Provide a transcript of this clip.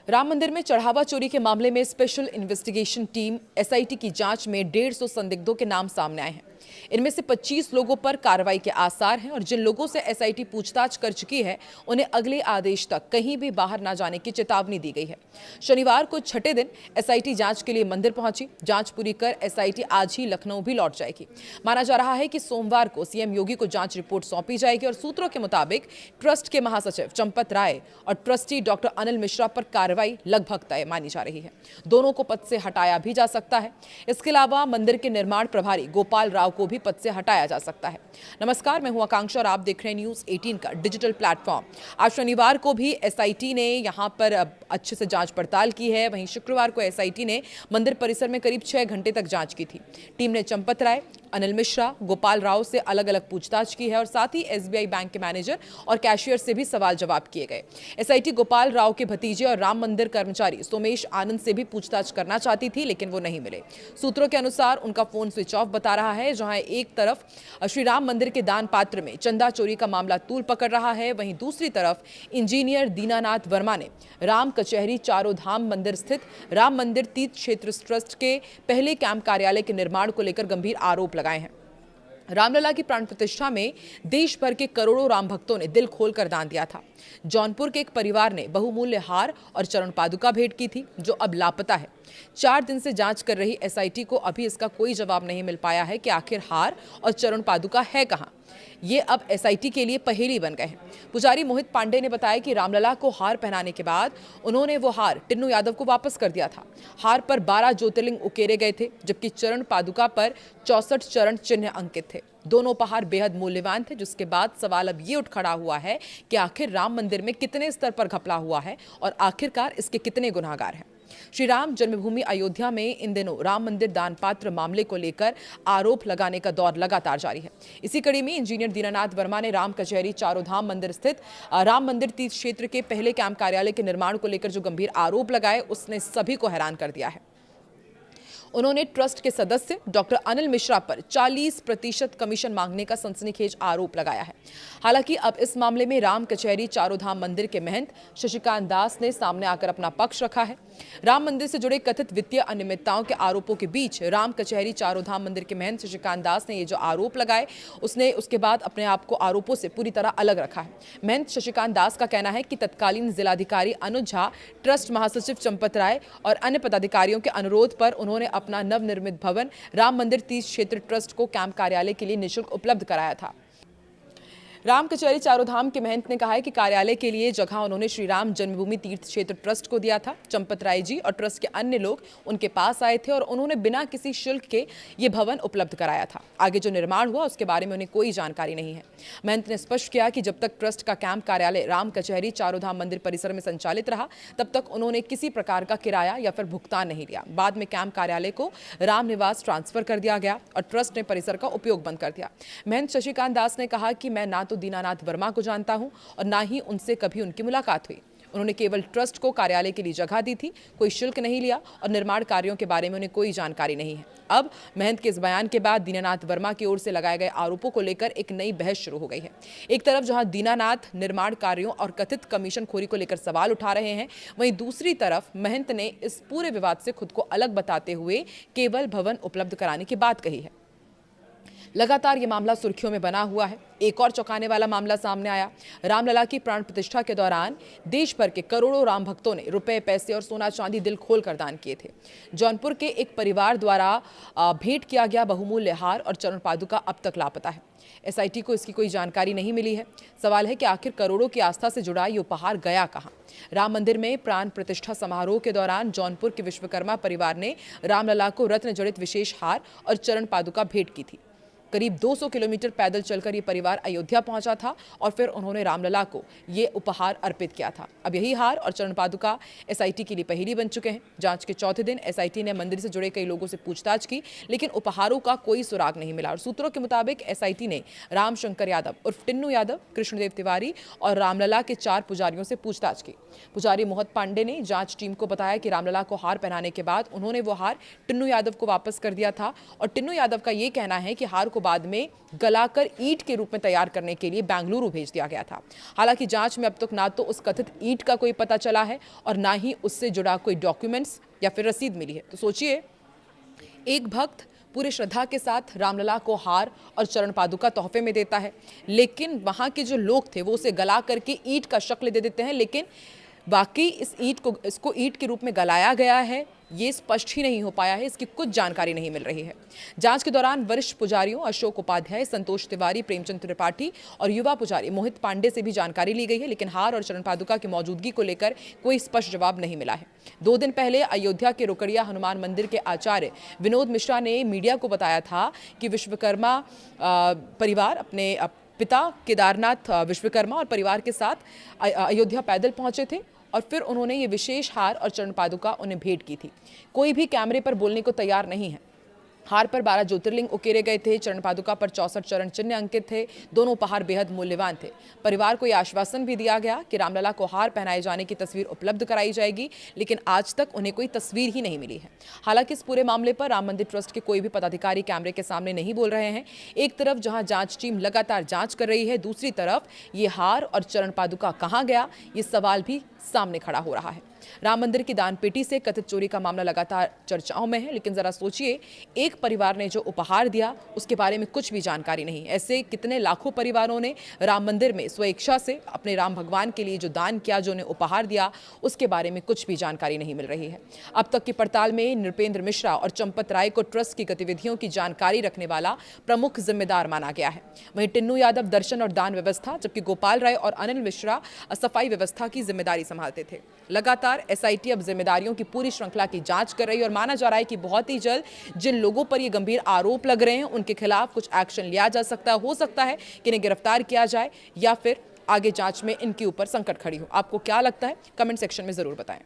राम मंदिर में चढ़ावा चोरी के मामले में स्पेशल इन्वेस्टिगेशन टीम एसआईटी की जांच में 150 संदिग्धों के नाम सामने आए हैं। इनमें से 25 लोगों पर कार्रवाई के आसार हैं और जिन लोगों से एसआईटी पूछताछ कर चुकी है उन्हें अगले आदेश तक कहीं भी बाहर न जाने की चेतावनी दी गई है। शनिवार को छठे दिन एसआईटी जांच के लिए मंदिर पहुंची। जांच पूरी कर एसआईटी आज ही लखनऊ भी लौट जाएगी। माना जा रहा है कि सोमवार को सीएम योगी को जांच रिपोर्ट सौंपी जाएगी और सूत्रों के मुताबिक ट्रस्ट के महासचिव चंपत राय और ट्रस्टी डॉक्टर अनिल मिश्रा पर कार्रवाई लगभग तय मानी जा रही है। दोनों को पद से हटाया भी जा सकता है। इसके अलावा मंदिर के निर्माण प्रभारी गोपाल राव को भी पद से हटाया जा सकता है। नमस्कार, मैं हूं आकांक्षा और आप देख रहे हैं न्यूज़ 18 का डिजिटल प्लेटफॉर्म। आज शनिवार को भी एसआईटी ने यहां पर अच्छे से जांच पड़ताल की है। वहीं शुक्रवार को एसआईटी ने मंदिर परिसर में करीब 6 घंटे तक जांच की थी। टीम ने चंपत राय, अनिल मिश्रा, गोपाल राव से अलग अलग पूछताछ की है और साथ ही एसबीआई बैंक के मैनेजर और कैशियर से भी सवाल जवाब किए गए। एसआईटी गोपाल राव के भतीजे और राम मंदिर कर्मचारी सोमेश आनंद से भी पूछताछ करना चाहती थी, लेकिन वो नहीं मिले। सूत्रों के अनुसार उनका फोन स्विच ऑफ बता रहा है। जहां एक तरफ श्री राम मंदिर के दान पात्र में चंदा चोरी का मामला तूल पकड़ रहा है, वहीं दूसरी तरफ इंजीनियर दीनानाथ वर्मा ने राम कचहरी चारों धाम मंदिर स्थित राम मंदिर तीर्थ क्षेत्र ट्रस्ट के पहले कैंप कार्यालय के निर्माण को लेकर गंभीर आरोप लगाए हैं। रामलला की प्राण प्रतिष्ठा में देश भर के करोड़ों राम भक्तों ने दिल खोलकर दान दिया था। जौनपुर के एक परिवार ने बहुमूल्य हार और चरण पादुका भेंट की थी, जो अब लापता है। 4 दिन से जांच कर रही एसआईटी को अभी इसका कोई जवाब नहीं मिल पाया है कि आखिर हार और चरण पादुका है कहां। ये अब एसआईटी के लिए पहेली बन गए हैं। पुजारी मोहित पांडे ने बताया कि रामलला को हार पहनाने के बाद उन्होंने वो हार टिन्नू यादव को वापस कर दिया था। हार पर 12 ज्योतिर्लिंग उकेरे गए थे, जबकि चरण पादुका पर 64 चरण चिन्ह अंकित थे। दोनों उपहार बेहद मूल्यवान थे, जिसके बाद सवाल अब ये उठ खड़ा हुआ है कि आखिर राम मंदिर में कितने स्तर पर घपला हुआ है और आखिरकार इसके कितने गुनाहगार हैं। श्री राम जन्मभूमि अयोध्या में इन दिनों राम मंदिर दान पात्र मामले को लेकर आरोप लगाने का दौर लगातार जारी है। इसी कड़ी में इंजीनियर दीनानाथ वर्मा ने राम कचहरी चारों धाम मंदिर स्थित राम मंदिर तीर्थ क्षेत्र के पहले कैंप कार्यालय के निर्माण को लेकर जो गंभीर आरोप लगाए, उसने सभी को हैरान कर दिया है। उन्होंने ट्रस्ट के सदस्य डॉक्टर अनिल मिश्रा पर 40% कमीशन मांगने का सनसनीखेज आरोप लगाया है। हालांकि अब इस मामले में राम कचहरी चारों धाम मंदिर के महंत शशिकांत दास ने सामने आकर अपना पक्ष रखा है। राम मंदिर से जुड़े कथित वित्तीय अनियमितताओं के आरोपों के बीच राम कचहरी चारों धाम मंदिर के महंत शशिकांत दास ने ये जो आरोप लगाए, उसने उसके बाद अपने आप को आरोपों से पूरी तरह अलग रखा है। महंत शशिकांत दास का कहना है कि तत्कालीन जिलाधिकारी अनुज झा, ट्रस्ट महासचिव चंपत राय और अन्य पदाधिकारियों के अनुरोध पर उन्होंने अपना नवनिर्मित भवन राम मंदिर तीर्थ क्षेत्र ट्रस्ट को कैंप कार्यालय के लिए निःशुल्क उपलब्ध कराया था। राम कचहरी चारों धाम के महंत ने कहा है कि कार्यालय के लिए जगह उन्होंने श्री राम जन्मभूमि तीर्थ क्षेत्र ट्रस्ट को दिया था। चंपत राय जी और ट्रस्ट के अन्य लोग उनके पास आए थे और उन्होंने बिना किसी शुल्क के ये भवन उपलब्ध कराया था। आगे जो निर्माण हुआ उसके बारे में उन्हें कोई जानकारी नहीं है। महंत ने स्पष्ट किया कि जब तक ट्रस्ट का कैंप कार्यालय राम कचहरी चारों धाम मंदिर परिसर में संचालित रहा, तब तक उन्होंने किसी प्रकार का किराया या फिर भुगतान नहीं लिया। बाद में कैंप कार्यालय को राम निवास ट्रांसफर कर दिया गया और ट्रस्ट ने परिसर का उपयोग बंद कर दिया। महंत शशिकांत दास ने कहा कि मैं ना तो दीनानाथ वर्मा को जानता हूं और ना ही उनसे कभी उनकी मुलाकात हुई। उन्होंने केवल ट्रस्ट को कार्यालय के लिए जगह दी थी, कोई शुल्क नहीं लिया और निर्माण कार्यों के बारे में उन्हें कोई जानकारी नहीं है। अब महंत के इस बयान के बाद दीनानाथ वर्मा की ओर से लगाए गए आरोपों को लेकर एक नई बहस शुरू हो गई है। एक तरफ जहां दीनानाथ निर्माण कार्यों और कथित कमीशन खोरी को लेकर सवाल उठा रहे हैं, वहीं दूसरी तरफ महंत ने इस पूरे विवाद से खुद को अलग बताते हुए केवल भवन उपलब्ध कराने की बात कही है। लगातार ये मामला सुर्खियों में बना हुआ है। एक और चौंकाने वाला मामला सामने आया। रामलला की प्राण प्रतिष्ठा के दौरान देश भर के करोड़ों राम भक्तों ने रुपए, पैसे और सोना चांदी दिल खोलकर दान किए थे। जौनपुर के एक परिवार द्वारा भेंट किया गया बहुमूल्य हार और चरण पादुका अब तक लापता है। एसआईटी को इसकी कोई जानकारी नहीं मिली है। सवाल है कि आखिर करोड़ों की आस्था से जुड़ा ये उपहार गया कहां। राम मंदिर में प्राण प्रतिष्ठा समारोह के दौरान जौनपुर के विश्वकर्मा परिवार ने रामलला को रत्न जड़ित विशेष हार और चरण पादुका भेंट की थी। करीब 200 किलोमीटर पैदल चलकर ये परिवार अयोध्या पहुंचा था और फिर उन्होंने रामलला को ये उपहार अर्पित किया था। अब यही हार और चरण पादुका एसआईटी के लिए पहेली बन चुके हैं। जांच के चौथे दिन एसआईटी ने मंदिर से जुड़े कई लोगों से पूछताछ की, लेकिन उपहारों का कोई सुराग नहीं मिला और सूत्रों के मुताबिक एसआईटी ने राम शंकर यादव उर्फ टिन्नू यादव, कृष्णदेव तिवारी और रामलला के 4 पुजारियों से पूछताछ की। पुजारी मोहित पांडे ने जांच टीम को बताया कि रामलला को हार पहनाने के बाद उन्होंने वो हार टिन्नू यादव को वापस कर दिया था और टिन्नू यादव का ये कहना है कि हार को बाद में गलाकर ईंट के रूप में तैयार करने के लिए बेंगलुरु भेज दिया गया था। हालांकि जांच में अब तक ना तो उस कथित ईंट का कोई पता चला है और ना ही उससे जुड़ा कोई डॉक्यूमेंट्स या फिर रसीद मिली है। तो सोचिए, एक भक्त पूरे श्रद्धा के साथ रामलला को हार और चरण पादुका तोहफे में देता है, लेकिन वहाँ के जो लोग थे वो उसे गला करके ईंट का शक्ल दे देते हैं, लेकिन बाकी इसको ईंट के रूप में गलाया गया है ये स्पष्ट ही नहीं हो पाया है, इसकी कुछ जानकारी नहीं मिल रही है। जांच के दौरान वरिष्ठ पुजारियों अशोक उपाध्याय, संतोष तिवारी, प्रेमचंद त्रिपाठी और युवा पुजारी मोहित पांडे से भी जानकारी ली गई है, लेकिन हार और चरण पादुका की मौजूदगी को लेकर कोई स्पष्ट जवाब नहीं मिला है। 2 दिन पहले अयोध्या के रोकड़िया हनुमान मंदिर के आचार्य विनोद मिश्रा ने मीडिया को बताया था कि विश्वकर्मा परिवार अपने पिता केदारनाथ विश्वकर्मा और परिवार के साथ अयोध्या पैदल पहुंचे थे और फिर उन्होंने ये विशेष हार और चरण पादुका उन्हें भेंट की थी। कोई भी कैमरे पर बोलने को तैयार नहीं है। हार पर 12 ज्योतिर्लिंग उकेरे गए थे, चरण पादुका पर 64 चरण चिन्ह अंकित थे। दोनों उपहार बेहद मूल्यवान थे। परिवार को यह आश्वासन भी दिया गया कि रामलला को हार पहनाए जाने की तस्वीर उपलब्ध कराई जाएगी, लेकिन आज तक उन्हें कोई तस्वीर ही नहीं मिली है। हालांकि इस पूरे मामले पर राम मंदिर ट्रस्ट के कोई भी पदाधिकारी कैमरे के सामने नहीं बोल रहे हैं। एक तरफ जहां जांच टीम लगातार जांच कर रही है, दूसरी तरफ ये हार और चरण पादुका कहां गया, ये सवाल भी सामने खड़ा हो रहा है। राम मंदिर की दान पेटी से कथित चोरी का मामला लगातार चर्चाओं में है, लेकिन जरा सोचिए, एक परिवार ने जो उपहार दिया उसके बारे में कुछ भी जानकारी नहीं। ऐसे कितने लाखों परिवारों ने राम मंदिर में स्वेच्छा से अपने राम भगवान के लिए जो दान किया, जो उन्हें उपहार दिया, उसके बारे में कुछ भी जानकारी नहीं मिल रही है। अब तक की पड़ताल में नृपेंद्र मिश्रा और चंपत राय को ट्रस्ट की गतिविधियों की जानकारी रखने वाला प्रमुख जिम्मेदार माना गया है। वहीं टिन्नू यादव दर्शन और दान व्यवस्था, जबकि गोपाल राय और अनिल मिश्रा सफाई व्यवस्था की जिम्मेदारी संभालते थे। लगातार एसआईटी अब जिम्मेदारियों की पूरी श्रृंखला की जांच कर रही है और माना जा रहा है कि बहुत ही जल्द जिन लोगों पर ये गंभीर आरोप लग रहे हैं उनके खिलाफ कुछ एक्शन लिया जा सकता है। हो सकता है कि इन्हें गिरफ्तार किया जाए या फिर आगे जांच में इनके ऊपर संकट खड़ी हो। आपको क्या लगता है, कमेंट सेक्शन में जरूर बताएं।